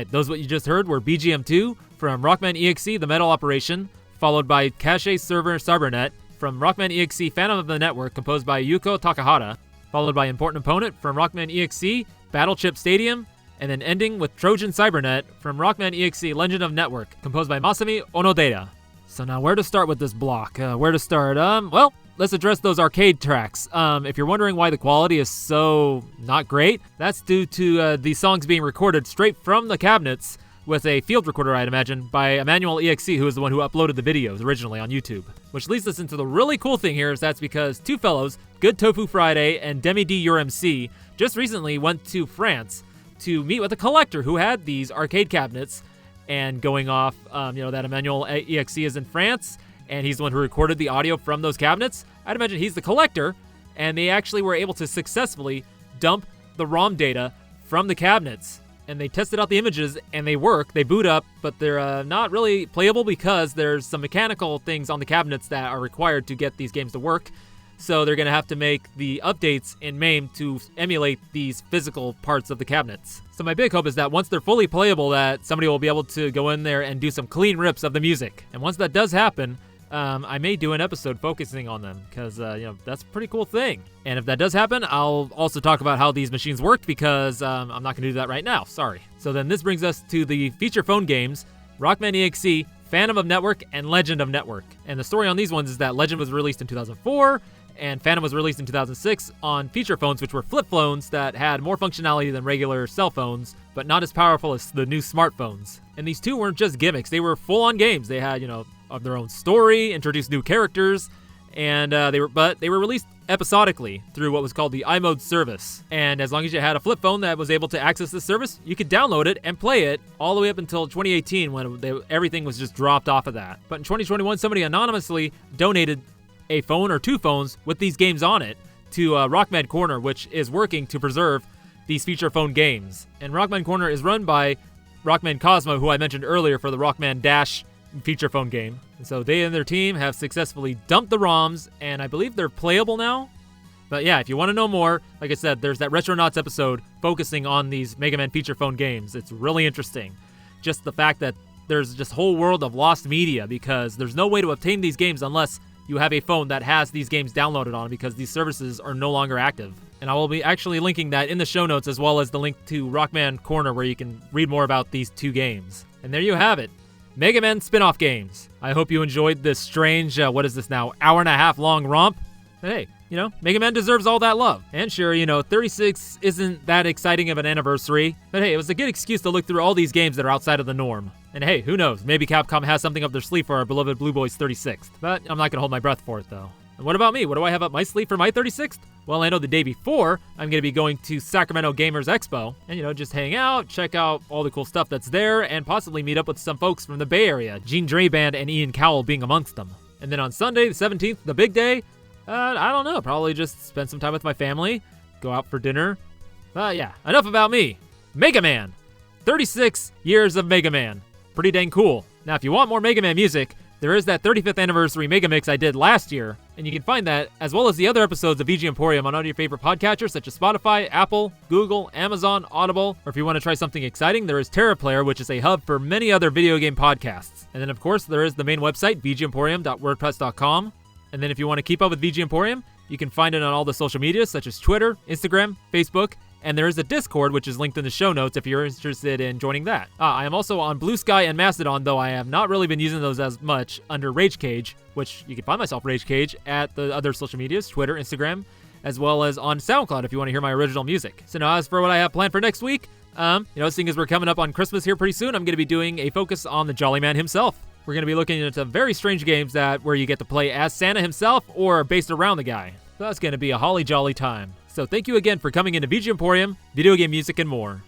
Alright, those what you just heard were BGM 2 from Rockman EXE, The Metal Operation, followed by Cache Server Cybernet from Rockman EXE, Phantom of the Network, composed by Yuko Takahata, followed by Important Opponent from Rockman EXE, Battleship Stadium, and then ending with Trojan Cybernet from Rockman EXE, Legend of Network, composed by Masami Onodera. So now where to start with this block? Where to start? Well, let's address those arcade tracks. If you're wondering why the quality is so not great, that's due to the songs being recorded straight from the cabinets with a field recorder, I'd imagine, by Emmanuel EXE, who is the one who uploaded the videos originally on YouTube. Which leads us into the really cool thing here, is that's because two fellows, Good Tofu Friday and Demi D Your MC, just recently went to France to meet with a collector who had these arcade cabinets, and going off, that Emmanuel EXE is in France, and he's the one who recorded the audio from those cabinets. I'd imagine he's the collector, and they actually were able to successfully dump the ROM data from the cabinets. And they tested out the images, and they work, they boot up, but they're not really playable because there's some mechanical things on the cabinets that are required to get these games to work. So they're going to have to make the updates in MAME to emulate these physical parts of the cabinets. So my big hope is that once they're fully playable, that somebody will be able to go in there and do some clean rips of the music. And once that does happen, I may do an episode focusing on them because, that's a pretty cool thing. And if that does happen, I'll also talk about how these machines worked because I'm not going to do that right now. Sorry. So then this brings us to the feature phone games, Rockman EXE, Phantom of Network, and Legend of Network. And the story on these ones is that Legend was released in 2004, and Phantom was released in 2006 on feature phones, which were flip phones that had more functionality than regular cell phones, but not as powerful as the new smartphones. And these two weren't just gimmicks, they were full-on games. They had, of their own story, introduced new characters, and they were released episodically through what was called the iMode service. And as long as you had a flip phone that was able to access this service, you could download it and play it all the way up until 2018 when everything was just dropped off of that. But in 2021, somebody anonymously donated a phone or two phones with these games on it to Rockman Corner, which is working to preserve these feature phone games. And Rockman Corner is run by Rockman Cosmo, who I mentioned earlier for the Rockman Dash feature phone game. And so they and their team have successfully dumped the ROMs, and I believe they're playable now. But yeah, if you want to know more, like I said, there's that Retronauts episode focusing on these Mega Man feature phone games. It's really interesting. Just the fact that there's just a whole world of lost media because there's no way to obtain these games unless you have a phone that has these games downloaded on because these services are no longer active. And I will be actually linking that in the show notes as well as the link to Rockman Corner where you can read more about these two games. And there you have it. Mega Man spin-off games. I hope you enjoyed this strange, hour and a half long romp. But hey, Mega Man deserves all that love. And sure, 36 isn't that exciting of an anniversary. But hey, it was a good excuse to look through all these games that are outside of the norm. And hey, who knows, maybe Capcom has something up their sleeve for our beloved Blue Boy's 36th. But I'm not going to hold my breath for it, though. And what about me? What do I have up my sleeve for my 36th? Well, I know the day before, I'm going to be going to Sacramento Gamers Expo. And, just hang out, check out all the cool stuff that's there, and possibly meet up with some folks from the Bay Area, Gene Draband and Ian Cowell being amongst them. And then on Sunday, the 17th, the big day, I don't know, probably just spend some time with my family, go out for dinner. Yeah, enough about me. Mega Man. 36 years of Mega Man. Pretty dang cool. Now, if you want more Mega Man music, there is that 35th anniversary Mega Mix I did last year, and you can find that, as well as the other episodes of VG Emporium on all your favorite podcatchers such as Spotify, Apple, Google, Amazon, Audible, or if you want to try something exciting, there is TerraPlayer, which is a hub for many other video game podcasts. And then, of course, there is the main website, vgemporium.wordpress.com. And then if you want to keep up with VG Emporium, you can find it on all the social media such as Twitter, Instagram, Facebook, and there is a Discord, which is linked in the show notes if you're interested in joining that. I am also on Blue Sky and Mastodon, though I have not really been using those as much, under Rage Cage, which you can find myself Rage Cage at the other social medias, Twitter, Instagram, as well as on SoundCloud if you want to hear my original music. So now as for what I have planned for next week, seeing as we're coming up on Christmas here pretty soon, I'm going to be doing a focus on the Jolly Man himself. We're going to be looking into very strange games where you get to play as Santa himself or based around the guy. So that's going to be a holly jolly time. So thank you again for coming into VG Emporium, video game music, and more.